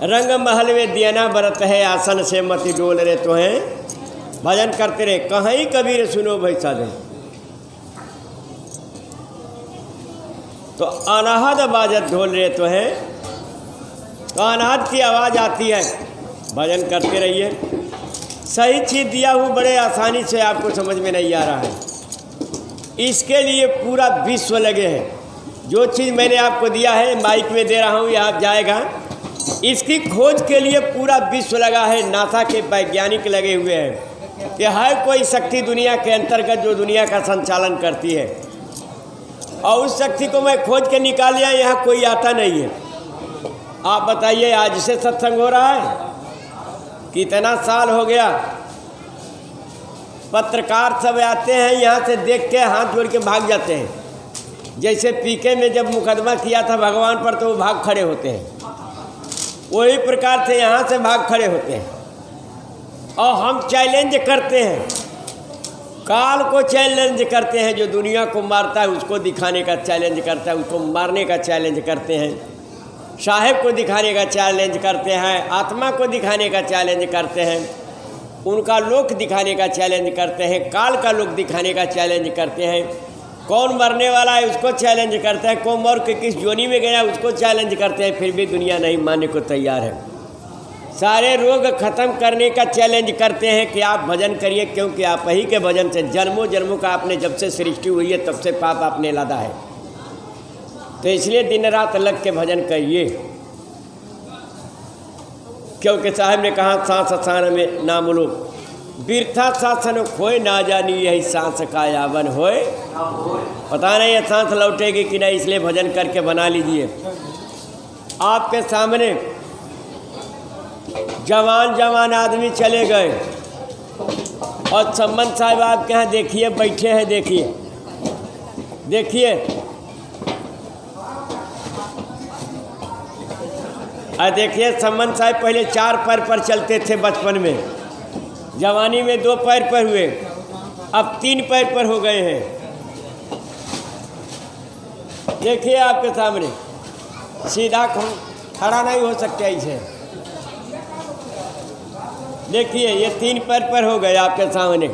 रंग महल में दियना बरत है, आसन से मति डोल रे तो हैं। भजन करते रहे, कहीं कबीर सुनो भाई साधे। तो अनाहद बाजत ढोल रहे तो हैं, तो अनाहद की आवाज़ आती है। भजन करते रहिए। सही चीज़ दिया हूँ बड़े आसानी से, आपको समझ में नहीं आ रहा है। इसके लिए पूरा विश्व लगे हैं। जो चीज़ मैंने आपको दिया है, माइक में दे रहा हूँ, ये आप जाएगा। इसकी खोज के लिए पूरा विश्व लगा है। नासा के वैज्ञानिक लगे हुए हैं कि है कोई शक्ति दुनिया के अंतर्गत जो दुनिया का संचालन करती है, और उस शक्ति को मैं खोज के निकाल लिया। यहाँ कोई आता नहीं है। आप बताइए, आज से सत्संग हो रहा है, कितना साल हो गया। पत्रकार सब आते हैं, यहाँ से देख के हाथ जोड़ के भाग जाते हैं। जैसे पीके में जब मुकदमा किया था भगवान पर, तो वो भाग खड़े होते हैं। वही प्रकार से यहाँ से भाग खड़े होते हैं। और हम चैलेंज करते हैं, काल को चैलेंज करते हैं। जो दुनिया को मारता है उसको दिखाने का चैलेंज करता है, उसको मारने का चैलेंज करते हैं। साहेब को दिखाने का चैलेंज करते हैं, आत्मा को दिखाने का चैलेंज करते हैं, उनका लोक दिखाने का चैलेंज करते हैं, काल का लोक दिखाने का चैलेंज करते हैं। कौन मरने वाला है उसको चैलेंज करते हैं, कौन मर के किस जोनी में गया उसको चैलेंज करते हैं। फिर भी दुनिया नहीं मानने को तैयार है। सारे रोग खत्म करने का चैलेंज करते हैं कि आप भजन करिए, क्योंकि आप ही के भजन से जन्मों जन्मों का आपने जब से सृष्टि हुई है तब से पाप आपने लादा है। तो इसलिए दिन रात लग के भजन करिए, क्योंकि साहब ने कहा सांस सान में ना बोलो, बिरथा शासन खोए ना जानी, यही सांस का यावन होए। पता नहीं ये सांस लौटेगी कि नहीं, इसलिए भजन करके बना लीजिए। आपके सामने जवान जवान आदमी चले गए, और सम्मन साहब आपके यहाँ देखिए बैठे हैं। देखिए देखिए, देखिए सम्मन साहब पहले 4 पैर पर चलते थे बचपन में, जवानी में 2 पैर पर हुए, अब 3 पैर पर हो गए हैं। देखिए आपके सामने सीधा खड़ा नहीं हो सकते ऐसे। देखिए ये 3 पैर पर हो गए आपके सामने।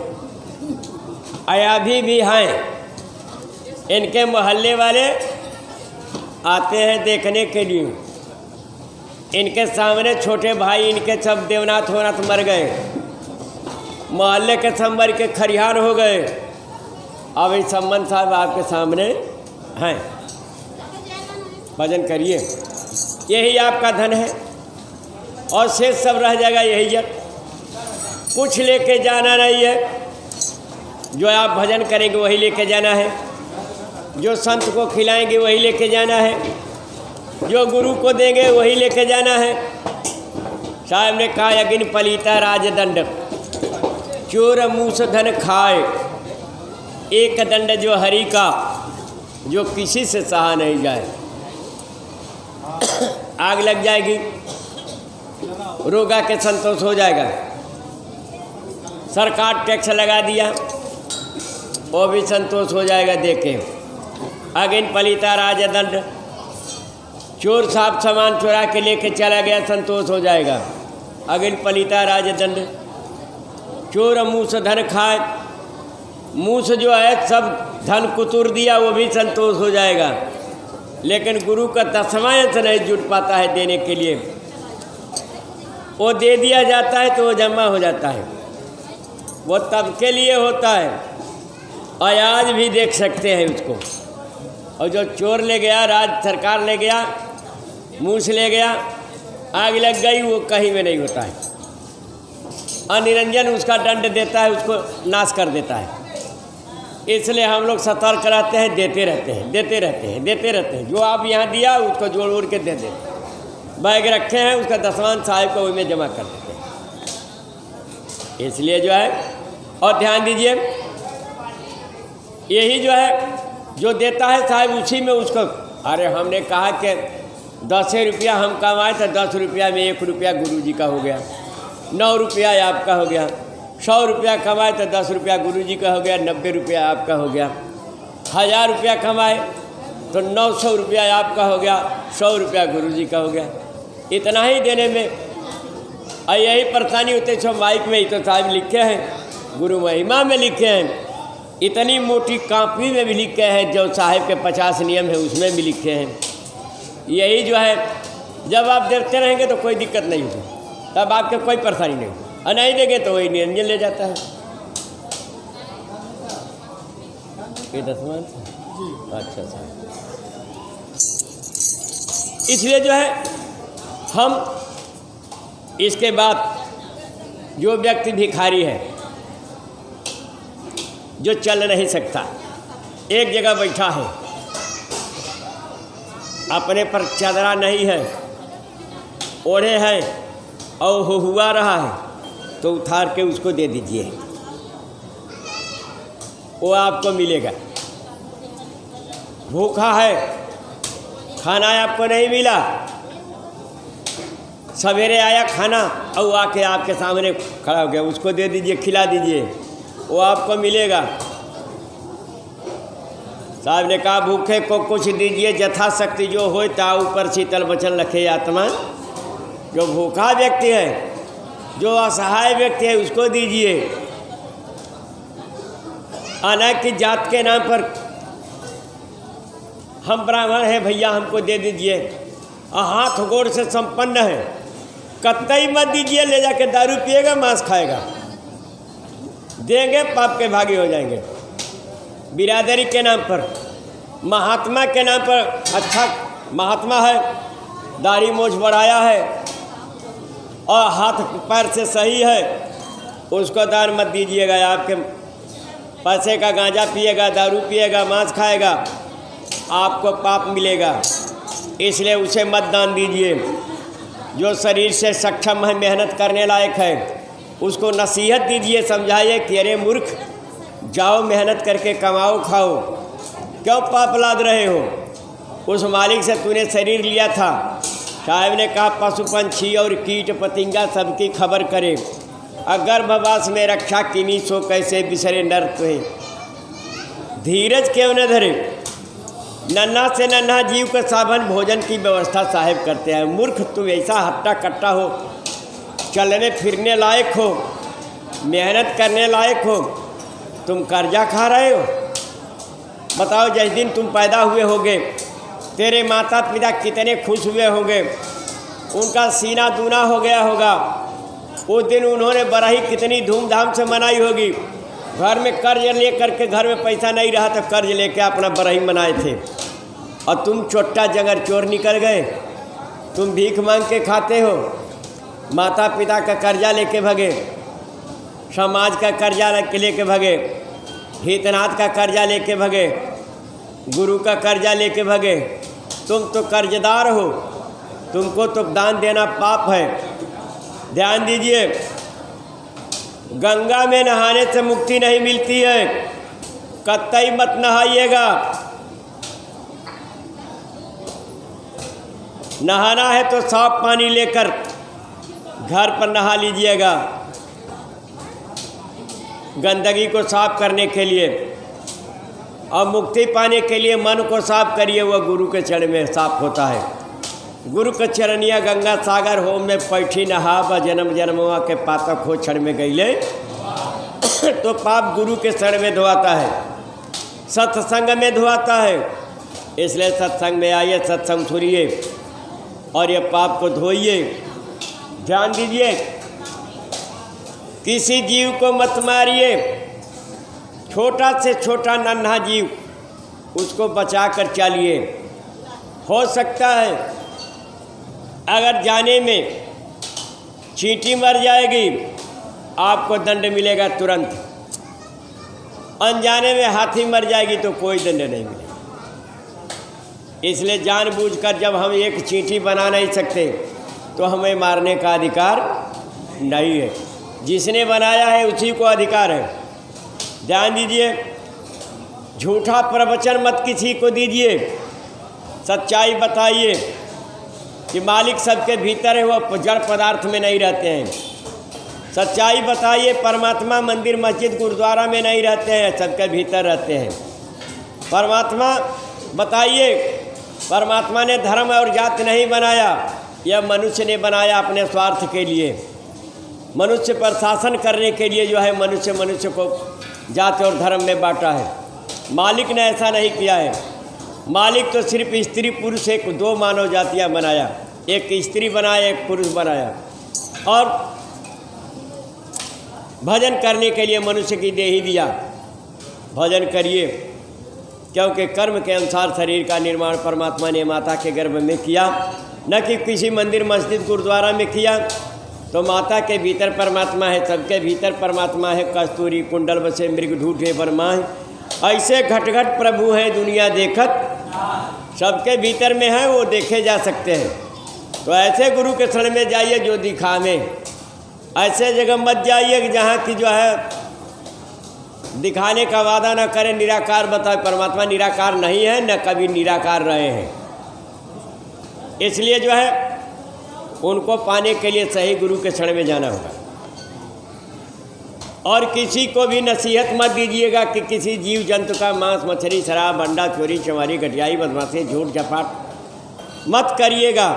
अभी भी हैं। इनके मोहल्ले वाले आते हैं देखने के लिए। इनके सामने छोटे भाई इनके सब देवनाथ होनाथ मर गए, मोहल्ले के संबर के खरिहार हो गए। अब इस सम्मन साहब आपके सामने हैं। भजन करिए, यही आपका धन है, और शेष सब रह जाएगा यही है। कुछ लेके जाना नहीं है। जो आप भजन करेंगे वही लेके जाना है, जो संत को खिलाएंगे वही लेके जाना है, जो गुरु को देंगे वही लेके जाना है। साहब ने कहा यज्ञ पलीता राजदंड, चोर मूस धन खाए, एक दंड जो हरि का, जो किसी से सहा नहीं जाए। आग लग जाएगी, रोगा के संतोष हो जाएगा। सरकार टैक्स लगा दिया, वो भी संतोष हो जाएगा। देखें, अगिन पलीता राजदंड, चोर साहब सामान चुरा के लेके चला गया, संतोष हो जाएगा। अगिन पलीता राजदंड, चोर मूस धन खाए, मूस जो है सब धन कुतुर दिया, वो भी संतोष हो जाएगा। लेकिन गुरु का 10वां अंश नहीं जुट पाता है देने के लिए। वो दे दिया जाता है तो वो जमा हो जाता है, वो तब के लिए होता है। और आज भी देख सकते हैं उसको। और जो चोर ले गया, राज्य सरकार ले गया, मूस ले गया, आग लग गई, वो कहीं में नहीं होता है। अनिरंजन उसका दंड देता है, उसको नाश कर देता है। इसलिए हम लोग सतर्क रहते हैं, देते रहते हैं, देते रहते हैं, देते रहते हैं। जो आप यहाँ दिया उसको जोड़ उड़ के दे देते। बैग रखे हैं, उसका 10वां साहिब को उसमें जमा कर देते हैं। इसलिए जो है, और ध्यान दीजिए, यही जो है जो देता है साहिब उसी में उसको। अरे हमने कहा कि 10 रुपया हम कमाए तो 10 रुपया में 1 रुपया गुरु जी का हो गया, 9 रुपया आपका हो गया। 100 रुपया कमाए तो 10 रुपया गुरु जी का हो गया, 90 रुपया आपका हो गया। 1000 रुपया कमाए तो 900 रुपया आपका हो गया, 100 रुपया गुरु जी का हो गया। इतना ही देने में और यही परेशानी होते सब माइक में ही तो साहब लिखे हैं, गुरु महिमा में लिखे हैं, इतनी मोटी कॉपी में भी लिखे हैं, जो साहिब के 50 नियम है उसमें भी लिखे हैं। यही जो है जब आप देते रहेंगे तो कोई दिक्कत नहीं होगी, तब आपके कोई परेशानी नहीं होगी, और नहीं देंगे तो वही निरंजन ले जाता है। ये 10वां अच्छा सर, इसलिए जो है हम इसके बाद जो व्यक्ति भिखारी है, जो चल नहीं सकता, एक जगह बैठा है, अपने पर चादरा नहीं है, ओढ़े हैं और हुआ रहा है, तो उतार के उसको दे दीजिए, वो आपको मिलेगा। भूखा है, खाना आपको नहीं मिला, सवेरे आया खाना और आके आपके सामने खड़ा हो गया, उसको दे दीजिए, खिला दीजिए, वो आपको मिलेगा। साहब ने कहा भूखे को कुछ दीजिए, यथाशक्ति जो हो ता ऊपर शीतल वचन रखे आत्मा। जो भूखा व्यक्ति है, जो असहाय व्यक्ति है, उसको दीजिए। अनाज की जात के नाम पर हम ब्राह्मण हैं भैया हमको दे दीजिए, हाथ गोड़ से संपन्न है, कतई मत दीजिए, ले जाके दारू पिएगा, मांस खाएगा, देंगे पाप के भागी हो जाएंगे। बिरादरी के नाम पर, महात्मा के नाम पर, अच्छा महात्मा है, दाढ़ी मूंछ बढ़ाया है और हाथ पैर से सही है, उसको दान मत दीजिएगा। आपके पैसे का गांजा पिएगा, दारू पिएगा, मांस खाएगा, आपको पाप मिलेगा, इसलिए उसे मत दान दीजिए। जो शरीर से सक्षम है, मेहनत करने लायक है, उसको नसीहत दीजिए, समझाइए कि अरे मूर्ख, जाओ मेहनत करके कमाओ खाओ, क्यों पाप लाद रहे हो। उस मालिक से तूने शरीर लिया था। साहब ने कहा पशु पंछी और कीट पतिंगा सबकी खबर करे, गर्भवास में रक्षा किमी सो कैसे बिसरे नर तुहे। धीरज क्यों न धरे, नन्हा से नन्हा जीव का साधन भोजन की व्यवस्था साहिब करते हैं। मूर्ख, तुम ऐसा हट्टा कट्टा हो, चलने फिरने लायक हो, मेहनत करने लायक हो, तुम कर्जा खा रहे हो। बताओ, जिस दिन तुम पैदा हुए होगे, तेरे माता पिता कितने खुश हुए होंगे, उनका सीना दूना हो गया होगा। उस दिन उन्होंने बराही कितनी धूमधाम से मनाई होगी। घर में कर्ज ले करके, घर में पैसा नहीं रहा तो कर्ज लेके अपना बराही मनाए थे, और तुम चोट्टा जंगर चोर निकल गए। तुम भीख मांग के खाते हो, माता पिता का कर्जा लेके भगे, समाज का कर्जा लेके भगे, हितनाथ का कर्जा लेके भगे, गुरु का कर्जा लेके भगे। तुम तो कर्जदार हो, तुमको तो दान देना पाप है। ध्यान दीजिए, गंगा में नहाने से मुक्ति नहीं मिलती है, कतई मत नहाइएगा। नहाना है तो साफ पानी लेकर घर पर नहा लीजिएगा, गंदगी को साफ करने के लिए। और मुक्ति पाने के लिए मन को साफ करिए, वह गुरु के चरण में साफ होता है। गुरु के चरनिया गंगा सागर हो में पैठी नहा, व जन्म जन्मवा के पातक हो क्षण में गईले। तो पाप गुरु के शरण में धोआता है, सत्संग में धोआता है। इसलिए सत्संग में आइए, सत्संग सुनिए और ये पाप को धोइए। ध्यान दीजिए, किसी जीव को मत मारिए, छोटा से छोटा नन्हा जीव, उसको बचा कर चलिए। हो सकता है अगर जाने में चींटी मर जाएगी, आपको दंड मिलेगा तुरंत। अनजाने में हाथी मर जाएगी तो कोई दंड नहीं मिलेगा। इसलिए जानबूझकर जब हम एक चींटी बना नहीं सकते तो हमें मारने का अधिकार नहीं है। जिसने बनाया है उसी को अधिकार है। ध्यान दीजिए, झूठा प्रवचन मत किसी को दीजिए, सच्चाई बताइए कि मालिक सबके भीतर है, वो जड़ पदार्थ में नहीं रहते हैं। सच्चाई बताइए, परमात्मा मंदिर मस्जिद गुरुद्वारा में नहीं रहते हैं, सबके भीतर रहते हैं। परमात्मा बताइए, परमात्मा ने धर्म और जात नहीं बनाया, यह मनुष्य ने बनाया अपने स्वार्थ के लिए, मनुष्य पर शासन करने के लिए जो है मनुष्य को जाति और धर्म में बांटा है। मालिक ने ऐसा नहीं किया है। मालिक तो सिर्फ स्त्री पुरुष एक दो मानव जातियाँ बनाया, एक स्त्री बनाया एक पुरुष बनाया, और भजन करने के लिए मनुष्य की देह ही दिया। भजन करिए, क्योंकि कर्म के अनुसार शरीर का निर्माण परमात्मा ने माता के गर्भ में किया, न कि किसी मंदिर मस्जिद गुरुद्वारा में किया। तो माता के भीतर परमात्मा है, सबके भीतर परमात्मा है। कस्तूरी कुंडल बसे मृग ढूंढे बरमाए, ऐसे घट घट प्रभु हैं दुनिया देखत, सबके भीतर में है, वो देखे जा सकते हैं। तो ऐसे गुरु के शरण में जाइए जो दिखावे, ऐसे जगह मत जाइए कि जहाँ की जो है दिखाने का वादा न करें, निराकार बताए। परमात्मा निराकार नहीं है, न कभी निराकार रहे हैं। इसलिए जो है उनको पाने के लिए सही गुरु के शरण में जाना होगा। और किसी को भी नसीहत मत दीजिएगा कि किसी जीव जंतु का मांस, मछली, शराब, अंडा, चोरी, चमारी, घटियाई, बदमाशी, झूठ झपाट मत करिएगा।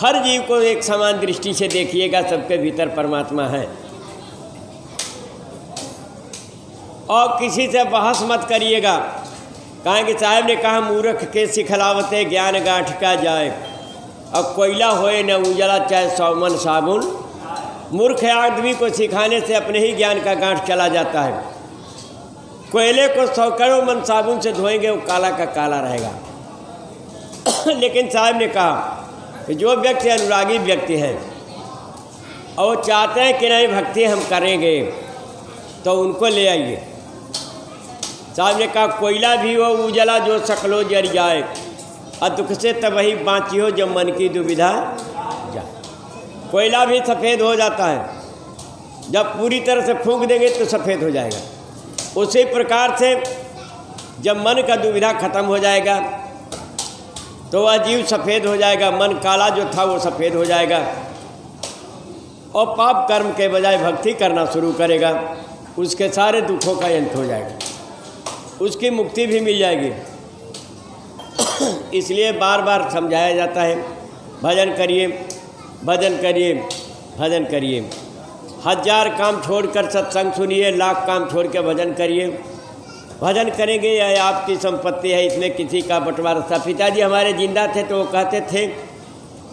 हर जीव को एक समान दृष्टि से देखिएगा, सबके भीतर परमात्मा है। और किसी से बहस मत करिएगा। कहेंगे साहब ने कहा मूर्ख के सिखलावते ज्ञान गांठ का जाए, और कोयला होए न उजला चाहे 100 मन साबुन। मूर्ख आदमी को सिखाने से अपने ही ज्ञान का गांठ चला जाता है। कोयले को 100 मन साबुन से धोएंगे वो काला का काला रहेगा। लेकिन साहब ने कहा कि जो व्यक्ति अनुरागी व्यक्ति है और वो चाहते हैं कि नहीं भक्ति हम करेंगे, तो उनको ले आइए। साहब ने कहा कोयला भी हो उजला जो सकलो जर जाए, और दुख से तब वही बाँची हो जब मन की दुविधा जाए। कोयला भी सफ़ेद हो जाता है, जब पूरी तरह से फूंक देंगे तो सफ़ेद हो जाएगा। उसी प्रकार से जब मन का दुविधा खत्म हो जाएगा तो वह जीव सफ़ेद हो जाएगा। मन काला जो था वो सफ़ेद हो जाएगा, और पाप कर्म के बजाय भक्ति करना शुरू करेगा। उसके सारे दुखों का अंत हो जाएगा, उसकी मुक्ति भी मिल जाएगी। इसलिए बार बार समझाया जाता है, भजन करिए, भजन करिए, भजन करिए। 1000 काम छोड़कर सत्संग सुनिए, लाख काम छोड़ के भजन करिए। भजन करेंगे यह आपकी संपत्ति है, इसमें किसी का बंटवारा। पिताजी हमारे जिंदा थे तो वो कहते थे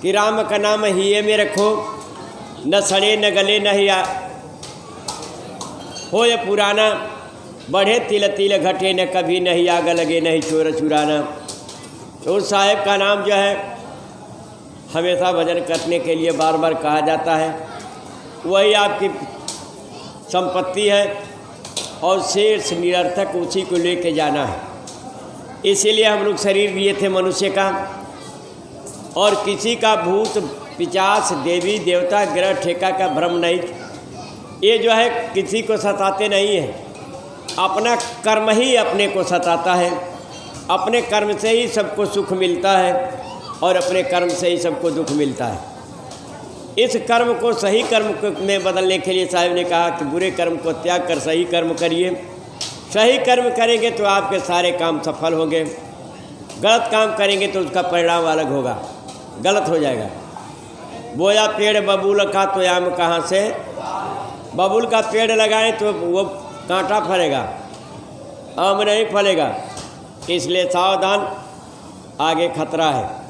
कि राम का नाम हिये में रखो, न सड़े न गले न ही हो ये पुराना, बढ़े तिल तिल घटे न कभी नहीं आग लगे नहीं चोर चुराना। तो उस साहेब का नाम जो है हमेशा भजन करने के लिए बार बार कहा जाता है। वही आपकी संपत्ति है, और शेष निरर्थक उसी को लेके जाना है। इसीलिए हम लोग शरीर लिए थे मनुष्य का, और किसी का भूत पिचास देवी देवता ग्रह ठेका का भ्रम नहीं। ये जो है किसी को सताते नहीं है, अपना कर्म ही अपने को सताता है। अपने कर्म से ही सबको सुख मिलता है, और अपने कर्म से ही सबको दुख मिलता है। इस कर्म को सही कर्म में बदलने के लिए साहब ने कहा कि बुरे कर्म को त्याग कर सही कर्म करिए। सही कर्म करेंगे तो आपके सारे काम सफल होंगे। गलत काम करेंगे तो उसका परिणाम अलग होगा, गलत हो जाएगा। बोया पेड़ बबूल का तो आम कहाँ से, बबूल का पेड़ लगाएं तो वो कांटा फलेगा, आम नहीं फलेगा। इसलिए सावधान, आगे खतरा है।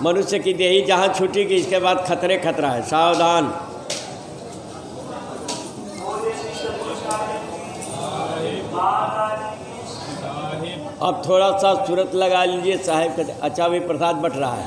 मनुष्य की देही जहाँ छूटेगी इसके बाद खतरे खतरा है, सावधान। अब थोड़ा सा सूरत लगा लीजिए साहेब का। अच्छा भी प्रसाद बट रहा है।